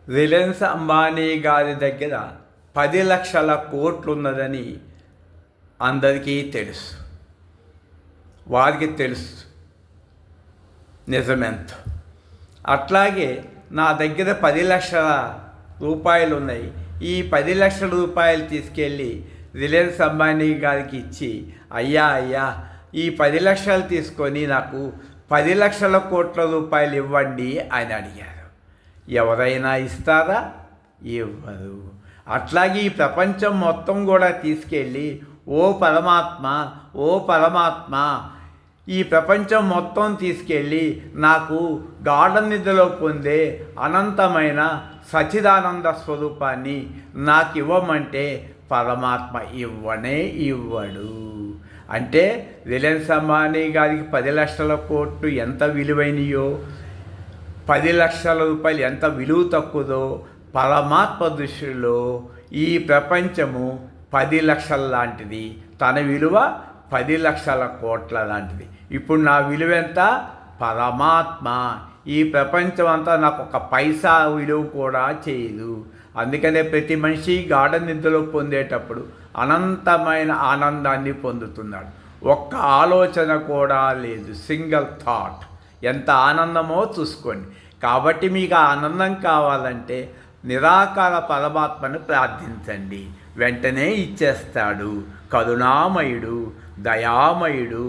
Reliance Ambani గారి దగ్గర 10 లక్షల కోట్లు ఉన్నదని అందరికీ తెలుసు. వారికి తెలుసు నిజమెంత. అట్లాగే నా దగ్గర 10 లక్షల రూపాయలు ఉన్నాయి. ఈ 10 లక్షల రూపాయలు తీసుకెళ్ళి రిలయన్స్ అంబానీ గారికి ఇచ్చి, అయ్యా ఈ 10 లక్షలు తీసుకొని నాకు 10 లక్షల కోట్ల రూపాయలు ఇవ్వండి అని అడిగారు. ఎవరైనా ఇస్తారా? ఇవ్వరు. అట్లాగే ఈ ప్రపంచం మొత్తం కూడా తీసుకెళ్ళి, ఓ పరమాత్మ ఈ ప్రపంచం మొత్తం తీసుకెళ్ళి నాకు గాఢ నిద్రలో పొందే అనంతమైన సచిదానంద స్వరూపాన్ని నాకు ఇవ్వమంటే పరమాత్మ ఇవ్వడు. అంటే రిలయన్స్ అంబానీ గారికి 10 లక్షల కోట్లు ఎంత విలువైనయో, 10 లక్షల రూపాయలు ఎంత విలువ తక్కువదో పరమాత్మ దృష్టిలో ఈ ప్రపంచము 10 లక్షల లాంటిది. తన విలువ 10 లక్షల కోట్ల లాంటిది. ఇప్పుడు నా విలువ ఎంత? పరమాత్మ. ఈ ప్రపంచం అంతా నాకు ఒక పైసా విలువ కూడా చేయదు. అందుకనే ప్రతి మనిషి గాఢ నిద్రలో పొందేటప్పుడు అనంతమైన ఆనందాన్ని పొందుతున్నాడు. ఒక్క ఆలోచన కూడా లేదు, సింగిల్ థాట్. ఎంత ఆనందమో చూసుకోండి. కాబట్టి మీకు ఆ ఆనందం కావాలంటే నిరాకార పరమాత్మను ప్రార్థించండి, వెంటనే ఇచ్చేస్తాడు. కరుణామయుడు, దయామయుడు.